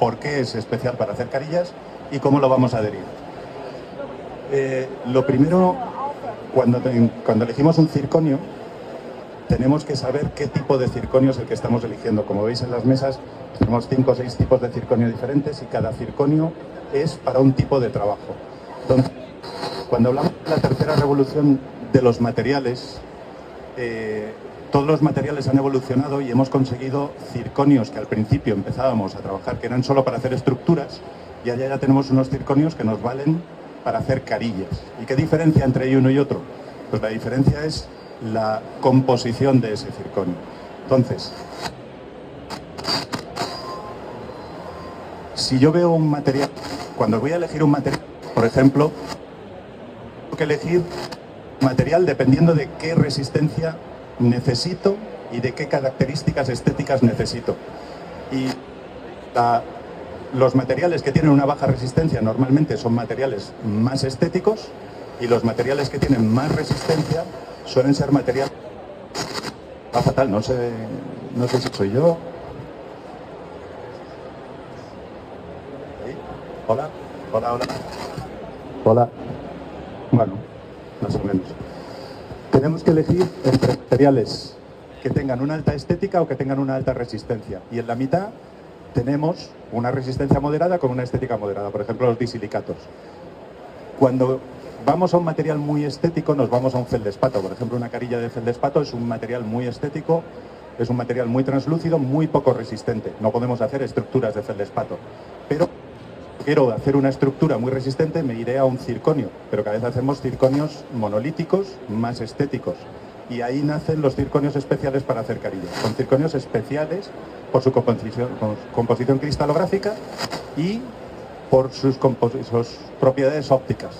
por qué es especial para hacer carillas y cómo lo vamos a adherir. Lo primero, cuando elegimos un circonio, tenemos que saber qué tipo de circonio es el que estamos eligiendo. Como veis en las mesas, tenemos 5 o 6 tipos de circonio diferentes y cada circonio es para un tipo de trabajo. Entonces, cuando hablamos de la tercera revolución de los materiales, todos los materiales han evolucionado y hemos conseguido circonios que al principio empezábamos a trabajar, que eran solo para hacer estructuras, y allá ya tenemos unos circonios que nos valen para hacer carillas. ¿Y qué diferencia entre uno y otro? Pues la diferencia es la composición de ese circonio. Entonces, si yo veo un material, cuando voy a elegir un material, por ejemplo, tengo que elegir material dependiendo de qué resistencia necesito y de qué características estéticas necesito. Y los materiales que tienen una baja resistencia normalmente son materiales más estéticos y los materiales que tienen más resistencia suelen ser materiales... Va fatal, no sé si soy yo. ¿Sí? Hola, hola, hola. Hola. Bueno, más o menos. Tenemos que elegir entre materiales que tengan una alta estética o que tengan una alta resistencia. Y en la mitad tenemos una resistencia moderada con una estética moderada, por ejemplo los disilicatos. Cuando vamos a un material muy estético nos vamos a un feldespato. Por ejemplo, una carilla de feldespato es un material muy estético, es un material muy translúcido, muy poco resistente. No podemos hacer estructuras de feldespato. Pero quiero hacer una estructura muy resistente, me iré a un circonio, pero cada vez hacemos circonios monolíticos más estéticos. Y ahí nacen los circonios especiales para hacer carillas. Son circonios especiales por su composición cristalográfica y por sus propiedades ópticas.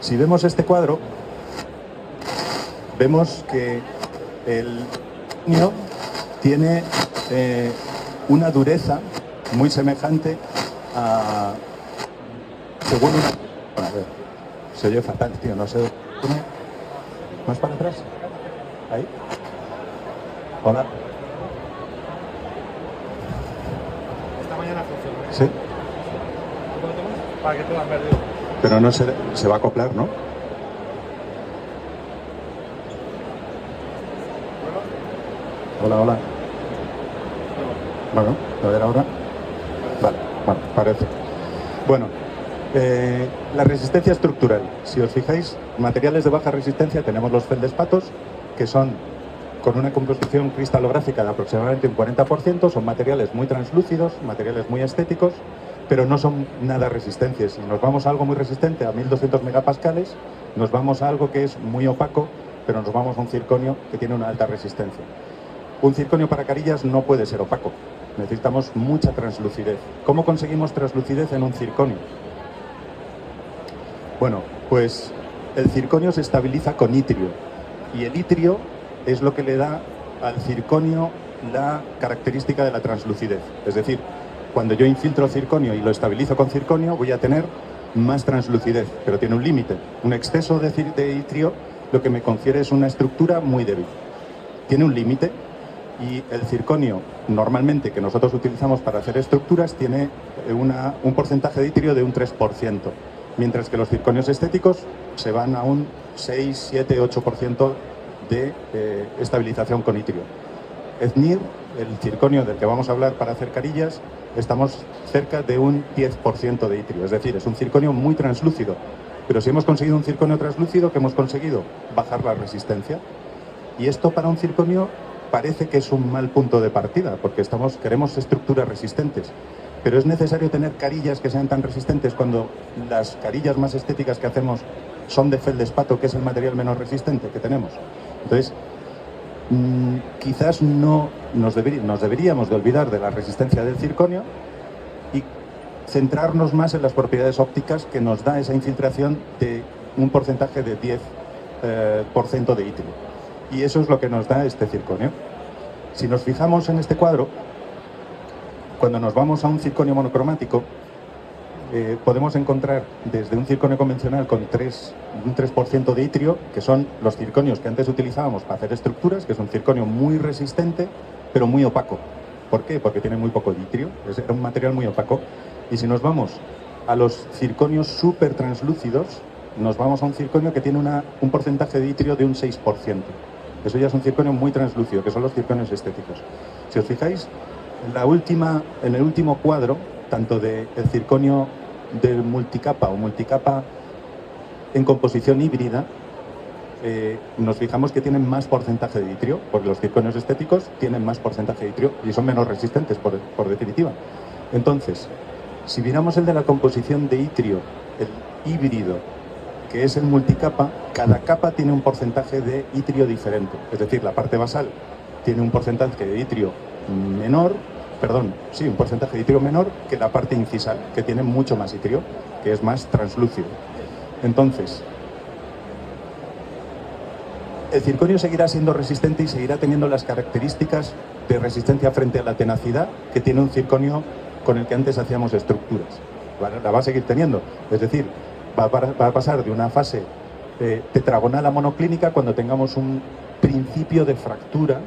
Si vemos este cuadro, vemos que el circonio tiene una dureza muy semejante a... según una... A ver, se oye fatal, tío, no sé... ¿Más para atrás? ¿Ahí? Hola. Esta mañana funcionó. ¿Sí? Para que puedan ver. Pero no se va a acoplar, ¿no? Hola, hola. Bueno, a ver ahora. Vale, bueno, parece. Bueno, la resistencia estructural. Si os fijáis, materiales de baja resistencia tenemos los feldespatos, que son con una composición cristalográfica de aproximadamente un 40%, son materiales muy translúcidos, materiales muy estéticos, pero no son nada resistentes. Si nos vamos a algo muy resistente, a 1200 megapascales, nos vamos a algo que es muy opaco, pero nos vamos a un circonio que tiene una alta resistencia. Un circonio para carillas no puede ser opaco. Necesitamos mucha translucidez. ¿Cómo conseguimos translucidez en un circonio? Bueno, pues el circonio se estabiliza con itrio. Y el itrio es lo que le da al circonio la característica de la translucidez. Es decir, cuando yo infiltro circonio y lo estabilizo con circonio, voy a tener más translucidez, pero tiene un límite. Un exceso de itrio lo que me confiere es una estructura muy débil. Tiene un límite. Y el circonio, normalmente, que nosotros utilizamos para hacer estructuras, tiene un porcentaje de itrio de un 3%, mientras que los circonios estéticos se van a un 6, 7, 8% de estabilización con itrio. EZNIR, el circonio del que vamos a hablar para hacer carillas, estamos cerca de un 10% de itrio, es decir, es un circonio muy translúcido. Pero si hemos conseguido un circonio translúcido, ¿qué hemos conseguido? Bajar la resistencia. Y esto para un circonio parece que es un mal punto de partida, porque queremos estructuras resistentes. Pero es necesario tener carillas que sean tan resistentes cuando las carillas más estéticas que hacemos son de feldespato, que es el material menos resistente que tenemos. Entonces, quizás no nos deberíamos de olvidar de la resistencia del circonio y centrarnos más en las propiedades ópticas que nos da esa infiltración de un porcentaje de 10% de itrio. Y eso es lo que nos da este circonio. Si nos fijamos en este cuadro, cuando nos vamos a un circonio monocromático, podemos encontrar desde un circonio convencional con un 3% de itrio, que son los circonios que antes utilizábamos para hacer estructuras, que es un circonio muy resistente, pero muy opaco. ¿Por qué? Porque tiene muy poco ditrio, es un material muy opaco. Y si nos vamos a los circonios súper translúcidos, nos vamos a un circonio que tiene un porcentaje de ditrio de un 6%. Eso ya es un circonio muy translúcido, que son los circonios estéticos. Si os fijáis, en el último cuadro, tanto del circonio del multicapa o multicapa en composición híbrida, nos fijamos que tienen más porcentaje de ditrio, porque los circonios estéticos tienen más porcentaje de ditrio y son menos resistentes, por definitiva. Entonces, si miramos el de la composición de itrio, el híbrido, que es el multicapa, cada capa tiene un porcentaje de itrio diferente. Es decir, la parte basal tiene un porcentaje de itrio menor, un porcentaje de itrio menor que la parte incisal, que tiene mucho más itrio, que es más translúcido. Entonces, el circonio seguirá siendo resistente y seguirá teniendo las características de resistencia frente a la tenacidad que tiene un circonio con el que antes hacíamos estructuras. La va a seguir teniendo. Es decir, va a pasar de una fase tetragonal a monoclínica cuando tengamos un principio de fractura.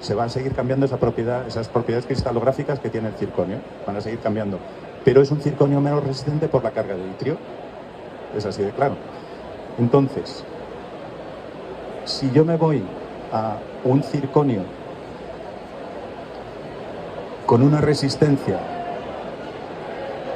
Se van a seguir cambiando esas propiedades cristalográficas que tiene el circonio. Van a seguir cambiando. Pero es un circonio menos resistente por la carga de itrio. Es así de claro. Entonces, si yo me voy a un circonio con una resistencia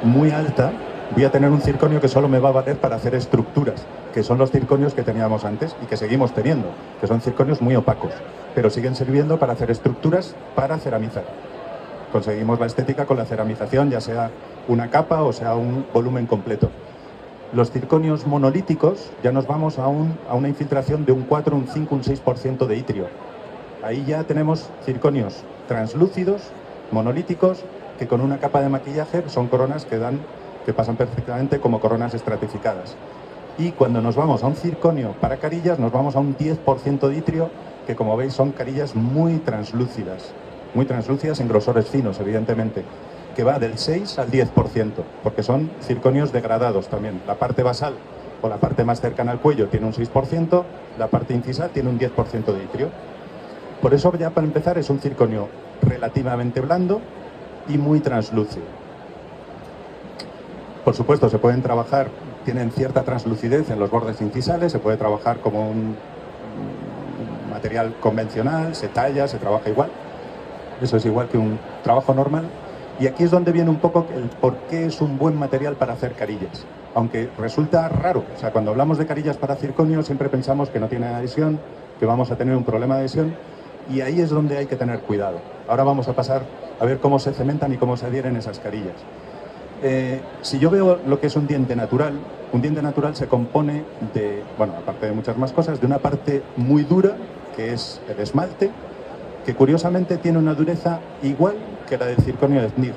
muy alta, voy a tener un circonio que solo me va a valer para hacer estructuras, que son los circonios que teníamos antes y que seguimos teniendo, que son circonios muy opacos, pero siguen sirviendo para hacer estructuras para ceramizar. Conseguimos la estética con la ceramización, ya sea una capa o sea un volumen completo. Los circonios monolíticos ya nos vamos a una infiltración de un 4, un 5, un 6% de itrio. Ahí ya tenemos circonios translúcidos, monolíticos, que con una capa de maquillaje son coronas que pasan perfectamente como coronas estratificadas. Y cuando nos vamos a un circonio para carillas, nos vamos a un 10% de itrio, que como veis son carillas muy translúcidas en grosores finos, evidentemente, que va del 6 al 10%, porque son circonios degradados también. La parte basal o la parte más cercana al cuello tiene un 6%, la parte incisal tiene un 10% de itrio. Por eso ya para empezar es un circonio relativamente blando y muy translúcido. Por supuesto, se pueden trabajar, tienen cierta translucidez en los bordes incisales, se puede trabajar como un material convencional, se talla, se trabaja igual. Eso es igual que un trabajo normal. Y aquí es donde viene un poco el por qué es un buen material para hacer carillas. Aunque resulta raro, o sea, cuando hablamos de carillas para circonio siempre pensamos que no tiene adhesión, que vamos a tener un problema de adhesión, y ahí es donde hay que tener cuidado. Ahora vamos a pasar a ver cómo se cementan y cómo se adhieren esas carillas. Si yo veo lo que es un diente natural se compone de, bueno, aparte de muchas más cosas, de una parte muy dura, que es el esmalte, que curiosamente tiene una dureza igual que la del circonio de Znir.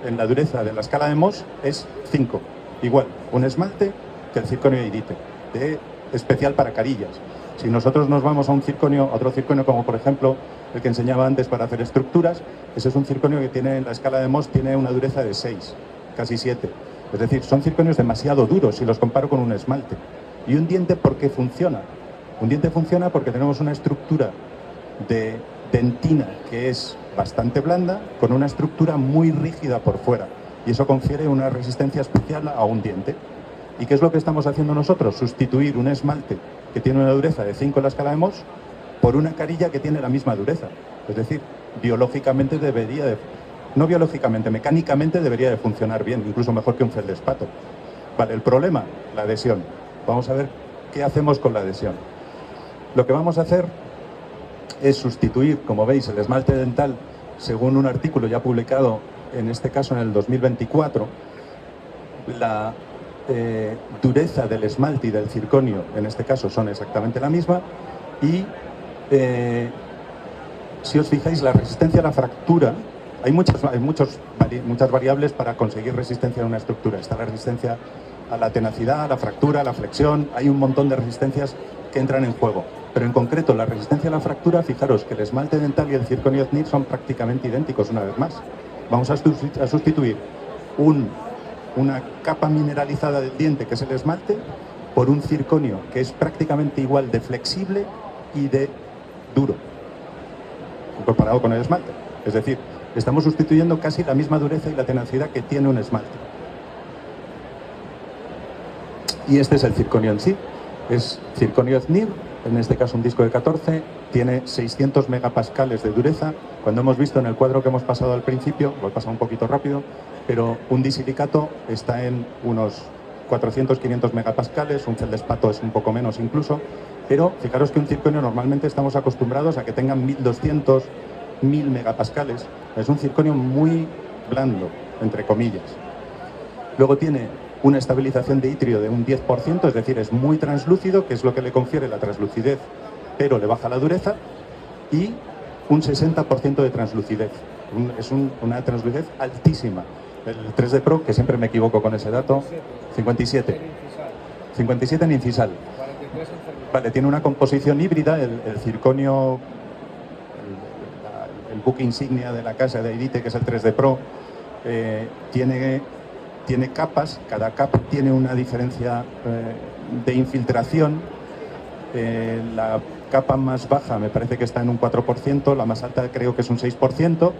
En la dureza de la escala de Mohs es 5, igual, un esmalte que el circonio de Irite, especial para carillas. Si nosotros nos vamos a otro circonio como por ejemplo el que enseñaba antes para hacer estructuras, ese es un circonio que tiene en la escala de Mohs tiene una dureza de 6, casi 7. Es decir, son circonios demasiado duros si los comparo con un esmalte. ¿Y un diente por qué funciona? Un diente funciona porque tenemos una estructura de dentina que es bastante blanda con una estructura muy rígida por fuera. Y eso confiere una resistencia especial a un diente. ¿Y qué es lo que estamos haciendo nosotros? Sustituir un esmalte que tiene una dureza de 5 en la escala de Mohs por una carilla que tiene la misma dureza. Es decir, biológicamente mecánicamente debería de funcionar bien, incluso mejor que un feldespato. Vale, el problema, la adhesión. Vamos a ver qué hacemos con la adhesión. Lo que vamos a hacer es sustituir, como veis, el esmalte dental, según un artículo ya publicado, en este caso en el 2024, la dureza del esmalte y del circonio, en este caso, son exactamente la misma, y si os fijáis, la resistencia a la fractura, hay muchas variables para conseguir resistencia a una estructura. Está la resistencia a la tenacidad, a la fractura, a la flexión, hay un montón de resistencias que entran en juego. Pero en concreto, la resistencia a la fractura, fijaros que el esmalte dental y el circonio Znir son prácticamente idénticos una vez más. Vamos a sustituir una capa mineralizada del diente, que es el esmalte, por un circonio que es prácticamente igual de flexible y de duro. comparado con el esmalte. Es decir, estamos sustituyendo casi la misma dureza y la tenacidad que tiene un esmalte. Y este es el circonio en sí. Es circonio Znir, en este caso un disco de 14, tiene 600 megapascales de dureza. Cuando hemos visto en el cuadro que hemos pasado al principio, lo he pasado un poquito rápido, pero un disilicato está en unos 400-500 megapascales, un feldespato es un poco menos incluso, pero fijaros que un circonio normalmente estamos acostumbrados a que tengan 1200, 1000 megapascales. Es un circonio muy blando, entre comillas. Luego tiene una estabilización de itrio de un 10%, es decir, es muy translúcido, que es lo que le confiere la translucidez, pero le baja la dureza, y un 60% de translucidez. Es una translucidez altísima. El 3D Pro, que siempre me equivoco con ese dato, 57. 57 en incisal. Vale, tiene una composición híbrida, el circonio, el buque insignia de la casa de Aidite, que es el 3D Pro, tiene capas, cada capa tiene una diferencia de infiltración. La capa más baja me parece que está en un 4%, la más alta creo que es un 6%,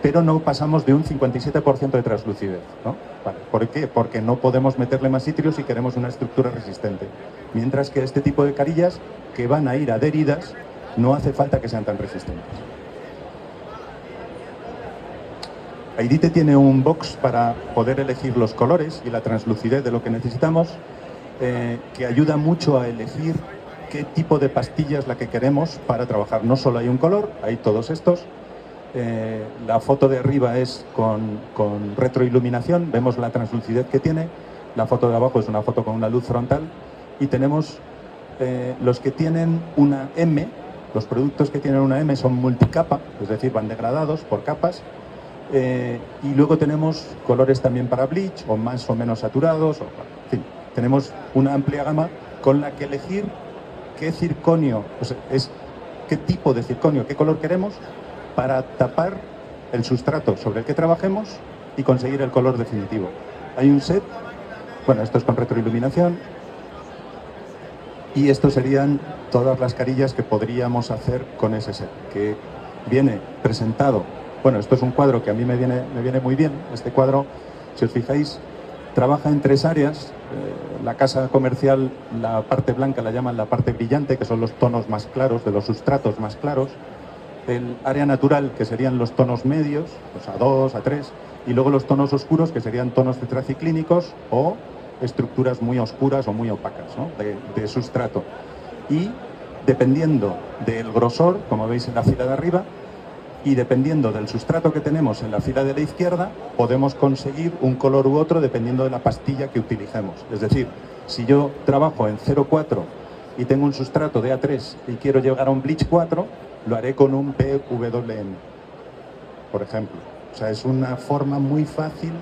pero no pasamos de un 57% de translucidez, ¿no? Vale. ¿Por qué? Porque no podemos meterle más itrio si queremos una estructura resistente. Mientras que este tipo de carillas, que van a ir adheridas, no hace falta que sean tan resistentes. Aidite tiene un box para poder elegir los colores y la translucidez de lo que necesitamos, que ayuda mucho a elegir qué tipo de pastilla es la que queremos para trabajar. No solo hay un color, hay todos estos. La foto de arriba es con retroiluminación, vemos la translucidez que tiene. La foto de abajo es una foto con una luz frontal. Y tenemos los que tienen una M, los productos que tienen una M son multicapa, es decir, van degradados por capas. Y luego tenemos colores también para bleach, o más o menos saturados. En fin, tenemos una amplia gama con la que elegir qué circonio, qué tipo de circonio, qué color queremos, para tapar el sustrato sobre el que trabajemos y conseguir el color definitivo. Hay un set, bueno, esto es con retroiluminación, y estos serían todas las carillas que podríamos hacer con ese set, que viene presentado. Bueno, esto es un cuadro que a mí me viene muy bien. Este cuadro, si os fijáis, trabaja en 3 áreas. La casa comercial, la parte blanca la llaman la parte brillante, que son los tonos más claros, de los sustratos más claros. El área natural, que serían los tonos medios, los A2, A3, y luego los tonos oscuros, que serían tonos tetraciclínicos o estructuras muy oscuras o muy opacas, ¿no? de sustrato. Y dependiendo del grosor, como veis en la fila de arriba, y dependiendo del sustrato que tenemos en la fila de la izquierda, podemos conseguir un color u otro dependiendo de la pastilla que utilicemos. Es decir, si yo trabajo en 0,4 y tengo un sustrato de A3 y quiero llegar a un bleach 4, lo haré con un PWM, por ejemplo. O sea, es una forma muy fácil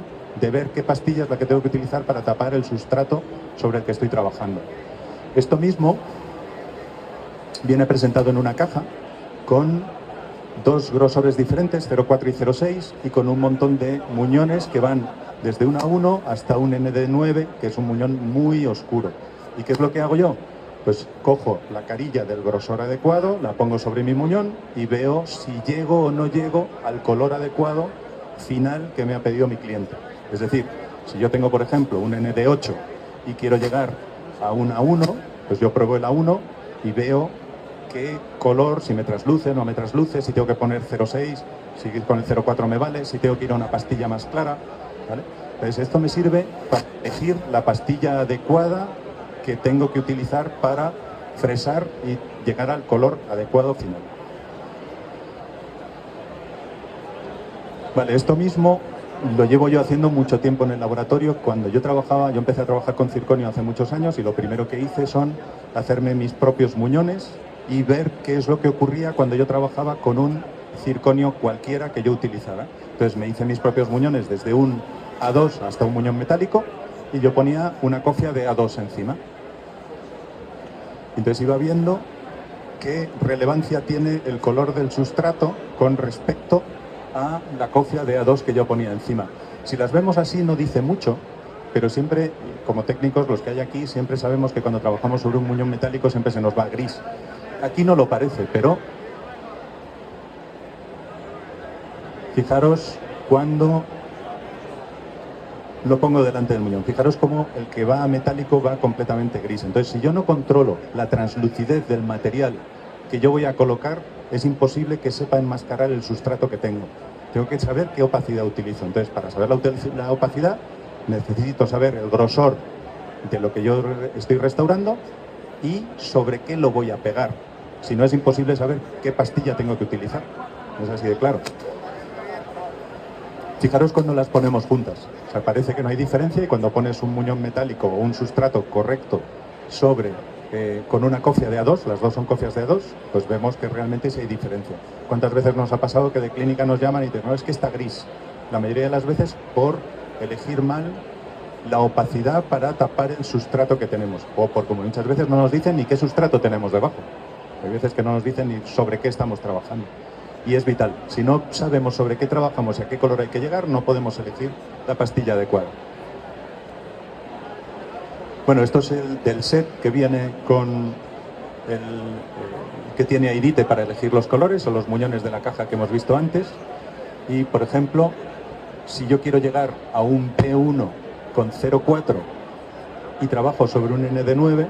de ver qué pastilla es la que tengo que utilizar para tapar el sustrato sobre el que estoy trabajando. Esto mismo viene presentado en una caja con 2 grosores diferentes, 0,4 y 0,6, y con un montón de muñones que van desde un A1 hasta un ND9, que es un muñón muy oscuro. ¿Y qué es lo que hago yo? Pues cojo la carilla del grosor adecuado, la pongo sobre mi muñón y veo si llego o no llego al color adecuado final que me ha pedido mi cliente. Es decir, si yo tengo, por ejemplo, un ND8 y quiero llegar a un A1, pues yo pruebo el A1 y veo qué color, si me trasluce, no me trasluce, si tengo que poner 0,6, si con el 0,4 me vale, si tengo que ir a una pastilla más clara, ¿vale? Entonces esto me sirve para elegir la pastilla adecuada que tengo que utilizar para fresar y llegar al color adecuado final. Vale, esto mismo lo llevo yo haciendo mucho tiempo en el laboratorio. Cuando yo empecé a trabajar con circonio hace muchos años, y lo primero que hice son hacerme mis propios muñones y ver qué es lo que ocurría cuando yo trabajaba con un circonio cualquiera que yo utilizara. Entonces me hice mis propios muñones desde un A2 hasta un muñón metálico, y yo ponía una cofia de A2 encima. Entonces iba viendo qué relevancia tiene el color del sustrato con respecto a la cofia de A2 que yo ponía encima. Si las vemos así no dice mucho, pero siempre, como técnicos, los que hay aquí, siempre sabemos que cuando trabajamos sobre un muñón metálico siempre se nos va gris. Aquí no lo parece, pero Fijaros cuando lo pongo delante del muñón. Fijaros cómo el que va a metálico va completamente gris. Entonces, si yo no controlo la translucidez del material que yo voy a colocar, es imposible que sepa enmascarar el sustrato que tengo. Tengo que saber qué opacidad utilizo. Entonces, para saber la opacidad, necesito saber el grosor de lo que yo estoy restaurando y sobre qué lo voy a pegar. Si no, es imposible saber qué pastilla tengo que utilizar. Es así de claro. Fijaros cuando las ponemos juntas. O sea, parece que no hay diferencia y cuando pones un muñón metálico o un sustrato correcto sobre con una cofia de A2, las dos son cofias de A2, pues vemos que realmente sí hay diferencia. ¿Cuántas veces nos ha pasado que de clínica nos llaman y dicen, no, es que está gris? La mayoría de las veces por elegir mal la opacidad para tapar el sustrato que tenemos. O porque muchas veces no nos dicen ni qué sustrato tenemos debajo. Hay veces que no nos dicen ni sobre qué estamos trabajando. Y es vital. Si no sabemos sobre qué trabajamos y a qué color hay que llegar, no podemos elegir la pastilla adecuada. Bueno, esto es el del set que viene con que tiene airite para elegir los colores o los muñones de la caja que hemos visto antes. Y, por ejemplo, si yo quiero llegar a un P1 con 0,4 y trabajo sobre un ND9,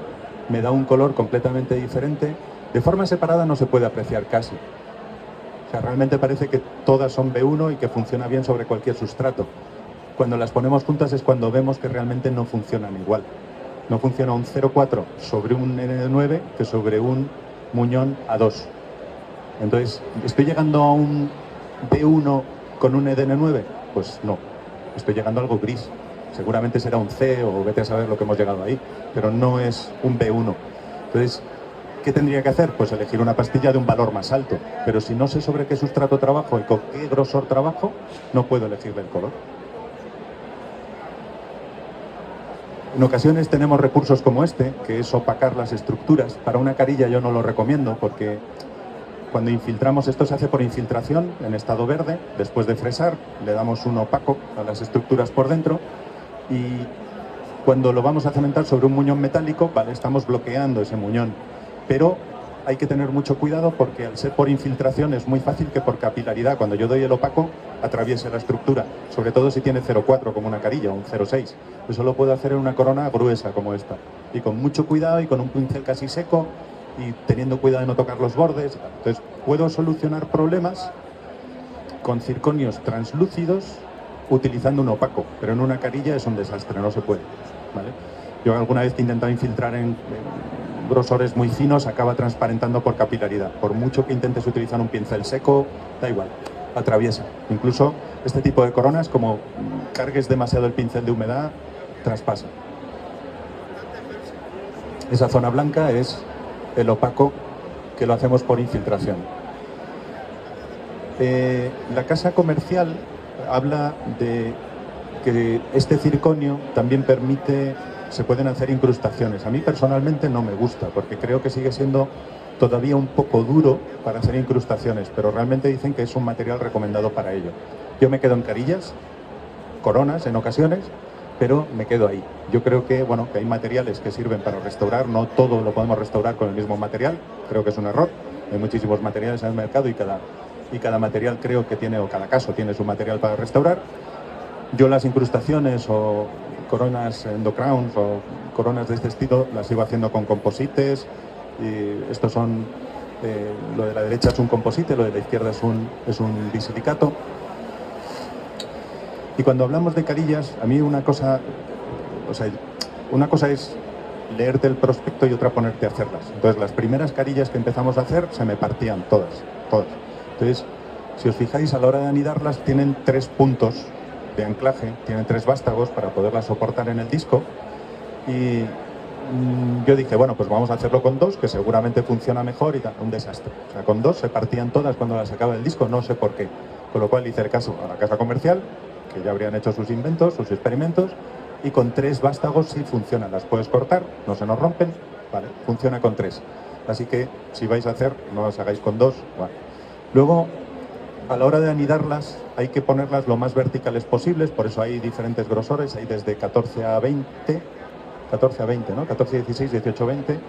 me da un color completamente diferente. De forma separada no se puede apreciar casi. O sea, realmente parece que todas son B1 y que funciona bien sobre cualquier sustrato. Cuando las ponemos juntas es cuando vemos que realmente no funcionan igual. No funciona un 0,4 sobre un N9 que sobre un muñón A2. Entonces, ¿estoy llegando a un B1 con un EDN9? Pues no. Estoy llegando a algo gris. Seguramente será un C o vete a saber lo que hemos llegado ahí. Pero no es un B1. Entonces, ¿qué tendría que hacer? Pues elegir una pastilla de un valor más alto. Pero si no sé sobre qué sustrato trabajo y con qué grosor trabajo, no puedo elegirle el color. En ocasiones tenemos recursos como este, que es opacar las estructuras. Para una carilla yo no lo recomiendo porque cuando infiltramos, esto se hace por infiltración en estado verde, después de fresar le damos un opaco a las estructuras por dentro y cuando lo vamos a cementar sobre un muñón metálico, vale, estamos bloqueando ese muñón, pero hay que tener mucho cuidado porque al ser por infiltración es muy fácil que por capilaridad, cuando yo doy el opaco, atraviese la estructura, sobre todo si tiene 0,4 como una carilla o un 0,6. Eso lo puedo hacer en una corona gruesa como esta y con mucho cuidado y con un pincel casi seco y teniendo cuidado de no tocar los bordes. Entonces puedo solucionar problemas con circonios translúcidos utilizando un opaco, pero en una carilla es un desastre, no se puede, ¿vale? Yo alguna vez que he intentado infiltrar en grosores muy finos acaba transparentando por capilaridad. Por mucho que intentes utilizar un pincel seco, da igual, atraviesa. Incluso este tipo de coronas, como cargues demasiado el pincel de humedad, traspasa. Esa zona blanca es el opaco que lo hacemos por infiltración. La casa comercial habla de que este circonio también permite, se pueden hacer incrustaciones. A mí personalmente no me gusta porque creo que sigue siendo todavía un poco duro para hacer incrustaciones, pero realmente dicen que es un material recomendado para ello. Yo me quedo en carillas, coronas en ocasiones, pero me quedo ahí. Yo creo que, bueno, que hay materiales que sirven para restaurar, no todo lo podemos restaurar con el mismo material, creo que es un error. Hay muchísimos materiales en el mercado y cada material creo que tiene, o cada caso tiene su material para restaurar. Yo las incrustaciones o coronas endocrowns o coronas de este estilo las sigo haciendo con composites. Y estos son, lo de la derecha es un composite, lo de la izquierda es un bisilicato. Y cuando hablamos de carillas, a mí una cosa es leerte el prospecto y otra ponerte a hacerlas. Entonces, las primeras carillas que empezamos a hacer se me partían todas. Entonces, si os fijáis, a la hora de anidarlas tienen 3 puntos de anclaje, tienen 3 vástagos para poderlas soportar en el disco. Y yo dije, bueno, pues vamos a hacerlo con 2, que seguramente funciona mejor y tal. Un desastre. O sea, con 2 se partían todas cuando las sacaba del disco, no sé por qué. Con lo cual hice el caso a la casa comercial, que ya habrían hecho sus inventos, sus experimentos, y con 3 vástagos sí funcionan. Las puedes cortar, no se nos rompen, vale, funciona con 3. Así que si vais a hacer, no las hagáis con 2. Vale. Luego, a la hora de anidarlas, hay que ponerlas lo más verticales posibles, por eso hay diferentes grosores, hay desde 14 a 20, ¿no? 14, 16, 18, 20,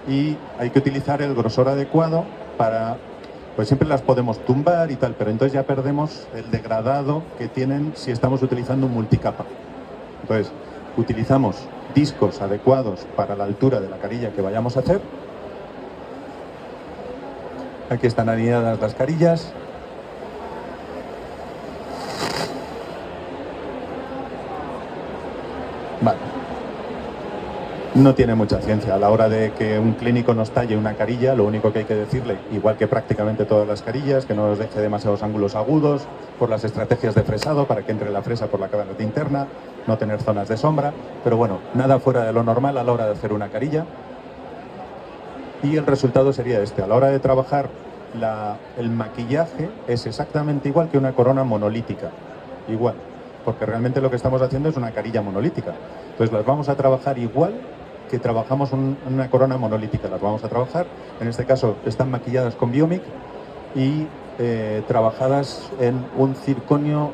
y hay que utilizar el grosor adecuado para pues siempre las podemos tumbar y tal, pero entonces ya perdemos el degradado que tienen si estamos utilizando un multicapa. Entonces, utilizamos discos adecuados para la altura de la carilla que vayamos a hacer. Aquí están alineadas las carillas. Vale. No tiene mucha ciencia. A la hora de que un clínico nos talle una carilla, lo único que hay que decirle, igual que prácticamente todas las carillas, que no nos deje demasiados ángulos agudos, por las estrategias de fresado, para que entre la fresa por la cavidad interna, no tener zonas de sombra, pero bueno, nada fuera de lo normal a la hora de hacer una carilla. Y el resultado sería este. A la hora de trabajar el maquillaje es exactamente igual que una corona monolítica. Igual, porque realmente lo que estamos haciendo es una carilla monolítica. Entonces las vamos a trabajar igual que trabajamos una corona monolítica. Las vamos a trabajar, en este caso están maquilladas con Biomic y trabajadas en un circonio,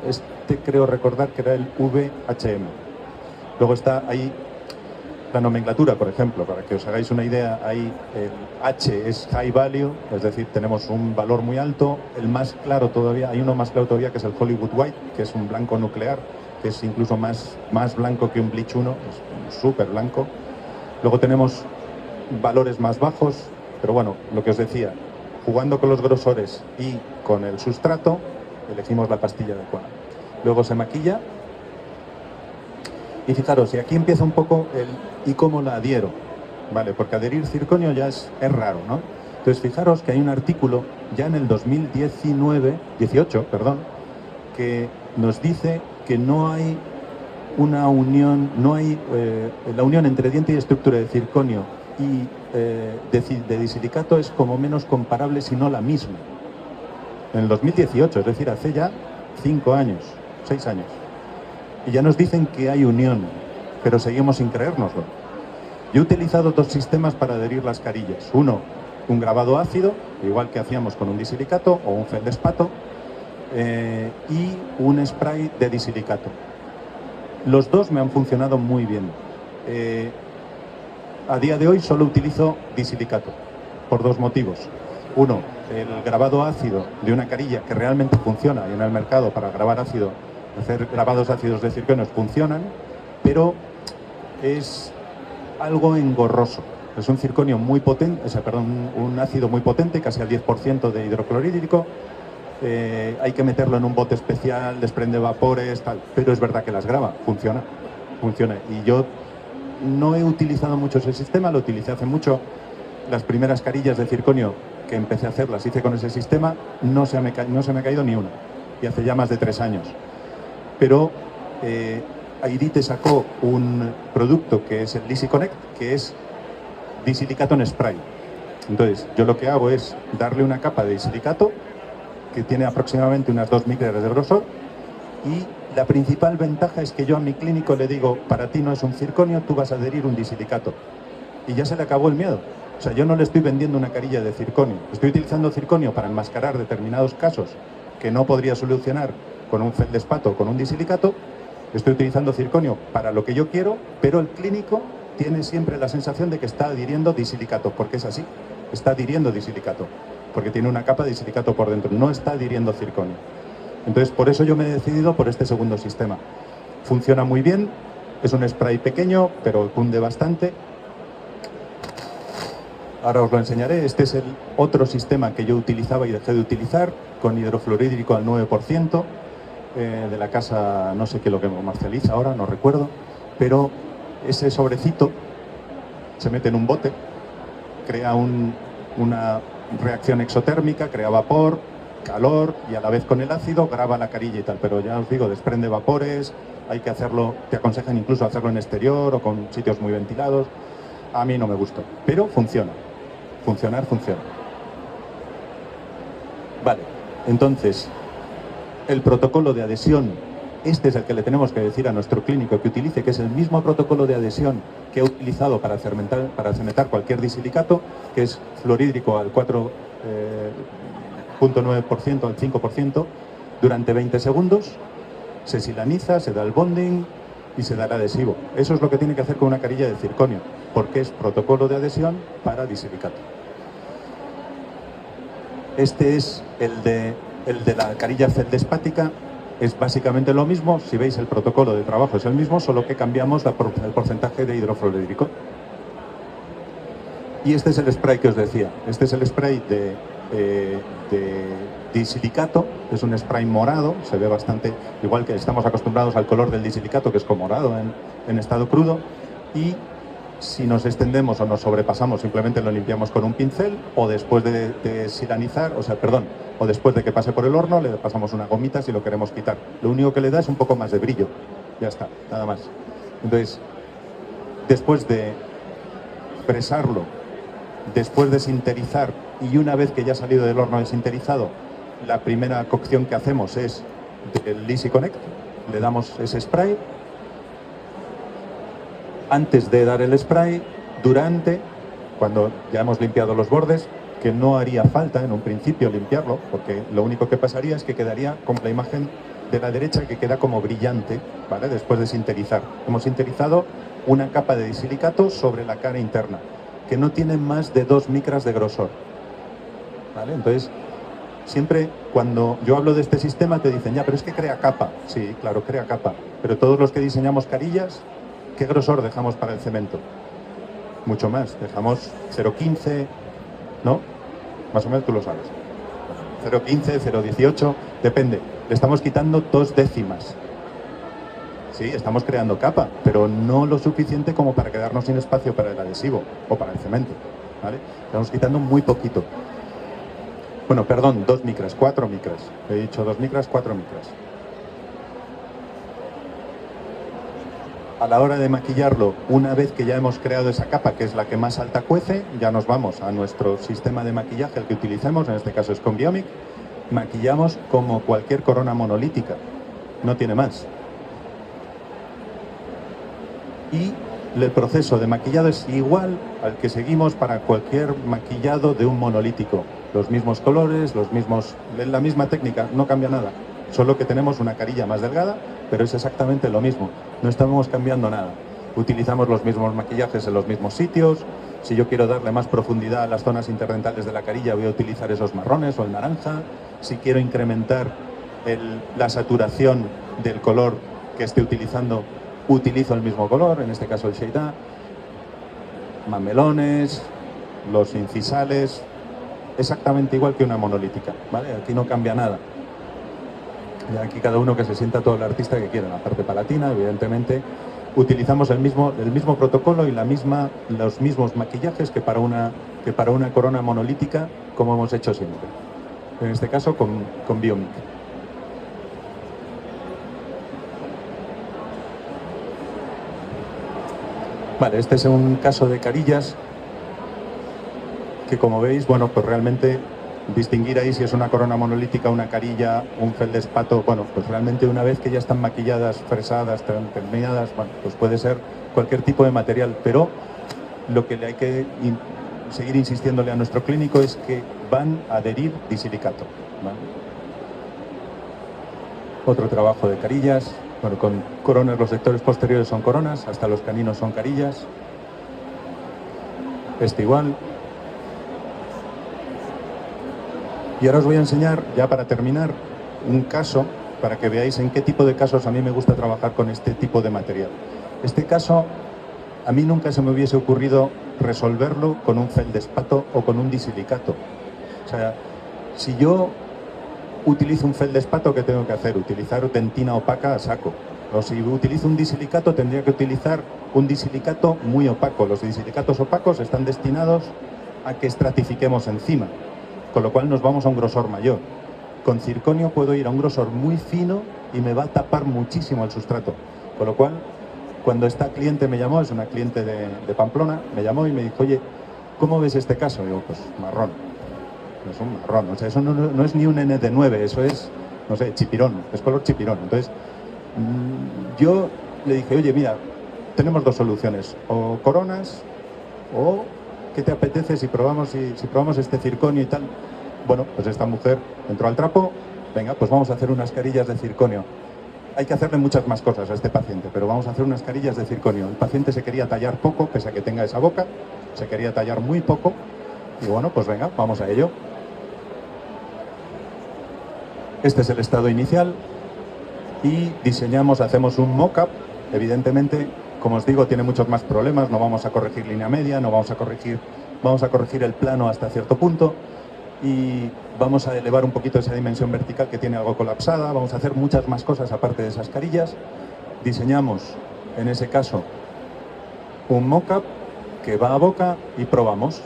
creo recordar que era el VHM. Luego está ahí la nomenclatura, por ejemplo, para que os hagáis una idea, ahí el H es High Value, es decir, tenemos un valor muy alto. El más claro todavía, hay uno más claro todavía que es el Hollywood White, que es un blanco nuclear, que es incluso más blanco que un Bleach 1, es súper blanco. Luego tenemos valores más bajos, pero bueno, lo que os decía, jugando con los grosores y con el sustrato, elegimos la pastilla adecuada. Luego se maquilla. Y fijaros, y aquí empieza un poco y cómo la adhiero, ¿vale? Porque adherir circonio ya es raro, ¿no? Entonces fijaros que hay un artículo ya en el 2018, que nos dice que no hay una unión, la unión entre diente y estructura de circonio y de disilicato es como menos comparable, si no la misma. En el 2018, es decir, hace ya 5 años, 6 años. Y ya nos dicen que hay unión, pero seguimos sin creérnoslo. Yo he utilizado 2 sistemas para adherir las carillas. Uno, un grabado ácido, igual que hacíamos con un disilicato o un feldespato, y un spray de disilicato. Los 2 me han funcionado muy bien. A día de hoy solo utilizo disilicato, por 2 motivos. Uno, el grabado ácido de una carilla que realmente funciona y en el mercado para grabar ácido, hacer grabados ácidos de circonio funcionan, pero es algo engorroso. Es un circonio muy potente, un ácido muy potente, casi al 10% de hidroclorhídrico. Hay que meterlo en un bote especial, desprende vapores, tal. Pero es verdad que las graba, funciona. Y yo no he utilizado mucho ese sistema, lo utilicé hace mucho. Las primeras carillas de circonio que empecé a hacer las hice con ese sistema, no se me ha caído ni una. Y hace ya más de 3 años. Pero Airite sacó un producto que es el Lisi Connect, que es disilicato en spray. Entonces, yo lo que hago es darle una capa de disilicato que tiene aproximadamente unas 2 micras de grosor, y la principal ventaja es que yo a mi clínico le digo, para ti no es un circonio, tú vas a adherir un disilicato. Y ya se le acabó el miedo. O sea, yo no le estoy vendiendo una carilla de circonio. Estoy utilizando circonio para enmascarar determinados casos que no podría solucionar con un feldespato o con un disilicato. Estoy utilizando circonio para lo que yo quiero, pero el clínico tiene siempre la sensación de que está adhiriendo disilicato, porque es así, está adhiriendo disilicato, porque tiene una capa de disilicato por dentro, no está adhiriendo circonio. Entonces, por eso yo me he decidido por este segundo sistema. Funciona muy bien, es un spray pequeño, pero cunde bastante. Ahora os lo enseñaré. Este es el otro sistema que yo utilizaba y dejé de utilizar, con hidrofluorídrico al 9%, de la casa, no sé qué es lo que comercializa ahora, no recuerdo, pero ese sobrecito se mete en un bote, crea una reacción exotérmica, crea vapor, calor, y a la vez con el ácido graba la carilla y tal, pero ya os digo, desprende vapores, hay que hacerlo, te aconsejan incluso hacerlo en exterior o con sitios muy ventilados. A mí no me gustó, pero funciona. Funciona. Vale, entonces, el protocolo de adhesión, este es el que le tenemos que decir a nuestro clínico que utilice, que es el mismo protocolo de adhesión que he utilizado para cementar cualquier disilicato, que es fluorhídrico al 4,9% al 5% durante 20 segundos, se silaniza, se da el bonding y se da el adhesivo. Eso es lo que tiene que hacer con una carilla de circonio, porque es protocolo de adhesión para disilicato. Este es el de la carilla feldespática. Es básicamente lo mismo. Si veis, el protocolo de trabajo es el mismo, solo que cambiamos el porcentaje de hidrofluorídrico. Y este es el spray que os decía. Este es el spray de disilicato. Es un spray morado. Se ve bastante, igual que estamos acostumbrados al color del disilicato, que es como morado en estado crudo. Y si nos extendemos o nos sobrepasamos, simplemente lo limpiamos con un pincel, o después de silanizar, o después de que pase por el horno, le pasamos una gomita si lo queremos quitar. Lo único que le da es un poco más de brillo. Ya está, nada más. Entonces, después de fresarlo, después de sinterizar, y una vez que ya ha salido del horno desinterizado, la primera cocción que hacemos es del Easy Connect. Le damos ese spray. Antes de dar el spray, durante, cuando ya hemos limpiado los bordes, que no haría falta en un principio limpiarlo, porque lo único que pasaría es que quedaría como la imagen de la derecha, que queda como brillante, ¿vale? Después de sinterizar. Hemos sinterizado una capa de disilicato sobre la cara interna, que no tiene más de 2 micras de grosor, ¿vale? Entonces, siempre cuando yo hablo de este sistema te dicen, ya, pero es que crea capa. Sí, claro, crea capa. Pero todos los que diseñamos carillas, ¿qué grosor dejamos para el cemento? Mucho más. Dejamos 0,15, ¿no? Más o menos tú lo sabes. 0,15, 0,18, depende. Le estamos quitando 2 décimas. Sí, estamos creando capa, pero no lo suficiente como para quedarnos sin espacio para el adhesivo o para el cemento, ¿vale? Estamos quitando muy poquito. Bueno, perdón, 2 micras, 4 micras. He dicho 2 micras, 4 micras. A la hora de maquillarlo, una vez que ya hemos creado esa capa, que es la que más alta cuece, ya nos vamos a nuestro sistema de maquillaje, el que utilicemos, en este caso es con Biomic. Maquillamos como cualquier corona monolítica, no tiene más. Y el proceso de maquillado es igual al que seguimos para cualquier maquillado de un monolítico. Los mismos colores, la misma técnica, no cambia nada. Solo que tenemos una carilla más delgada, pero es exactamente lo mismo. No estamos cambiando nada. Utilizamos los mismos maquillajes en los mismos sitios. Si yo quiero darle más profundidad a las zonas interdentales de la carilla, voy a utilizar esos marrones o el naranja. Si quiero incrementar la saturación del color que esté utilizando, utilizo el mismo color, en este caso el Shade. Mamelones, los incisales, exactamente igual que una monolítica, ¿vale? Aquí no cambia nada. Y aquí cada uno que se sienta todo el artista que quiera. La parte palatina, evidentemente, utilizamos el mismo protocolo y los mismos maquillajes que para una corona monolítica, como hemos hecho siempre. En este caso con Biomic. Vale, este es un caso de carillas que, como veis, bueno, pues realmente distinguir ahí si es una corona monolítica, una carilla, un feldespato, bueno, pues realmente una vez que ya están maquilladas, fresadas, terminadas, bueno, pues puede ser cualquier tipo de material, pero lo que le hay que seguir insistiéndole a nuestro clínico es que van a adherir disilicato, ¿vale? Otro trabajo de carillas, bueno, con coronas, los sectores posteriores son coronas, hasta los caninos son carillas. Este igual. Y ahora os voy a enseñar, ya para terminar, un caso para que veáis en qué tipo de casos a mí me gusta trabajar con este tipo de material. Este caso, a mí nunca se me hubiese ocurrido resolverlo con un feldespato o con un disilicato. O sea, si yo utilizo un feldespato, ¿qué tengo que hacer? Utilizar dentina opaca a saco. O si utilizo un disilicato, tendría que utilizar un disilicato muy opaco. Los disilicatos opacos están destinados a que estratifiquemos encima, con lo cual nos vamos a un grosor mayor. Con circonio puedo ir a un grosor muy fino y me va a tapar muchísimo el sustrato. Con lo cual, cuando esta cliente me llamó, es una cliente de Pamplona, me llamó y me dijo, oye, ¿cómo ves este caso? Y digo, pues marrón. Es un marrón, o sea, eso no es ni un ND9, eso es, no sé, chipirón, es color chipirón. Entonces, yo le dije, oye, mira, tenemos 2 soluciones, o coronas, o ¿qué te apetece si probamos este circonio y tal? Bueno, pues esta mujer entró al trapo, venga, pues vamos a hacer unas carillas de circonio. Hay que hacerle muchas más cosas a este paciente, pero vamos a hacer unas carillas de circonio. El paciente se quería tallar poco, pese a que tenga esa boca, se quería tallar muy poco, y bueno, pues venga, vamos a ello. Este es el estado inicial y diseñamos, hacemos un mock-up. Evidentemente, como os digo, tiene muchos más problemas. No vamos a corregir línea media, no vamos a corregir el plano hasta cierto punto y vamos a elevar un poquito esa dimensión vertical que tiene algo colapsada. Vamos a hacer muchas más cosas aparte de esas carillas. Diseñamos, en ese caso, un mock-up que va a boca y probamos.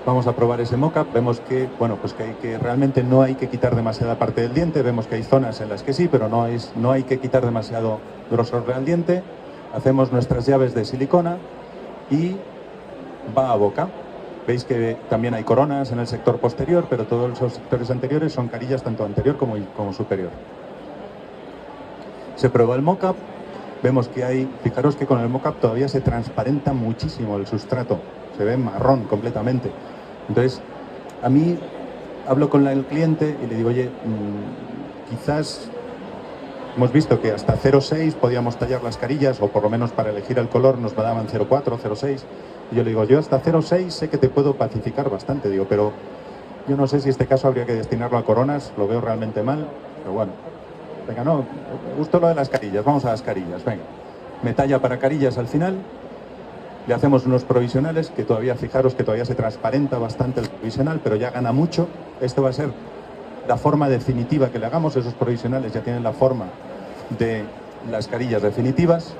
Vamos a probar ese mock-up, vemos que, bueno, pues que realmente no hay que quitar demasiada parte del diente, vemos que hay zonas en las que sí, pero no hay que quitar demasiado grosor del diente. Hacemos nuestras llaves de silicona y va a boca. Veis que también hay coronas en el sector posterior, pero todos los sectores anteriores son carillas tanto anterior como superior. Se prueba el mock-up, vemos que hay, fijaros que con el mock-up todavía se transparenta muchísimo el sustrato, se ve marrón completamente. Entonces, a mí hablo con el cliente y le digo, oye, quizás hemos visto que hasta 0,6 podíamos tallar las carillas, o por lo menos para elegir el color nos daban 0,4, 0,6. Y yo le digo, yo hasta 0,6 sé que te puedo pacificar bastante, digo, pero yo no sé si este caso habría que destinarlo a coronas, lo veo realmente mal, pero bueno. Venga, no, me gustó lo de las carillas, vamos a las carillas, venga. Me talla para carillas al final, le hacemos unos provisionales, que todavía, fijaros que todavía se transparenta bastante el provisional, pero ya gana mucho. Esto va a ser la forma definitiva que le hagamos, esos provisionales ya tienen la forma de las carillas definitivas.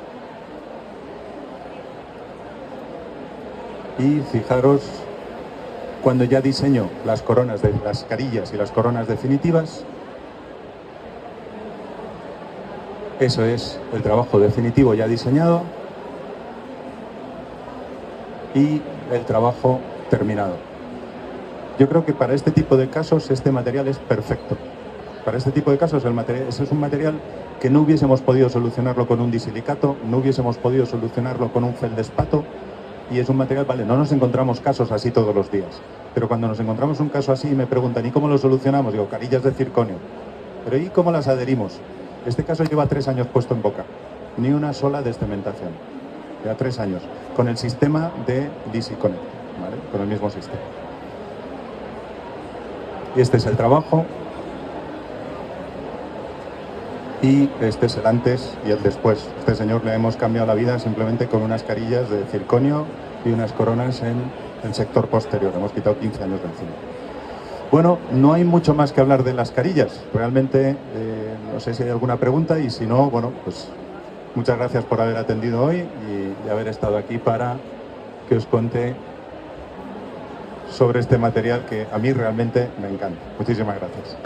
Y fijaros, cuando ya diseño las coronas de las carillas y las coronas definitivas, eso es el trabajo definitivo ya diseñado y el trabajo terminado. Yo creo que para este tipo de casos este material es perfecto. Para este tipo de casos ese es un material que no hubiésemos podido solucionarlo con un disilicato, no hubiésemos podido solucionarlo con un feldespato, y es un material, vale, no nos encontramos casos así todos los días, pero cuando nos encontramos un caso así me preguntan, ¿y cómo lo solucionamos? Digo, carillas de circonio. Pero ¿y cómo las adherimos? Este caso lleva 3 años puesto en boca, ni una sola descementación. Lleva 3 años, con el sistema de DC Connect, ¿vale? Con el mismo sistema. Y este es el trabajo. Y este es el antes y el después. Este señor le hemos cambiado la vida simplemente con unas carillas de circonio y unas coronas en el sector posterior. Hemos quitado 15 años de encima. Bueno, no hay mucho más que hablar de las carillas. Realmente, no sé si hay alguna pregunta y si no, bueno, pues muchas gracias por haber atendido hoy y haber estado aquí para que os cuente sobre este material que a mí realmente me encanta. Muchísimas gracias.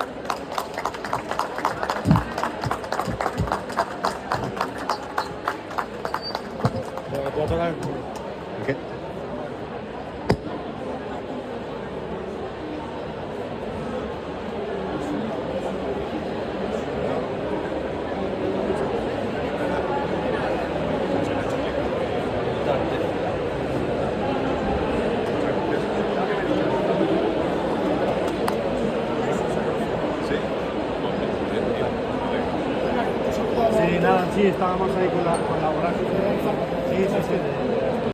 ¿Qué? Sí, nada, sí, estábamos ahí con la vorágine. Sí, sí, sí.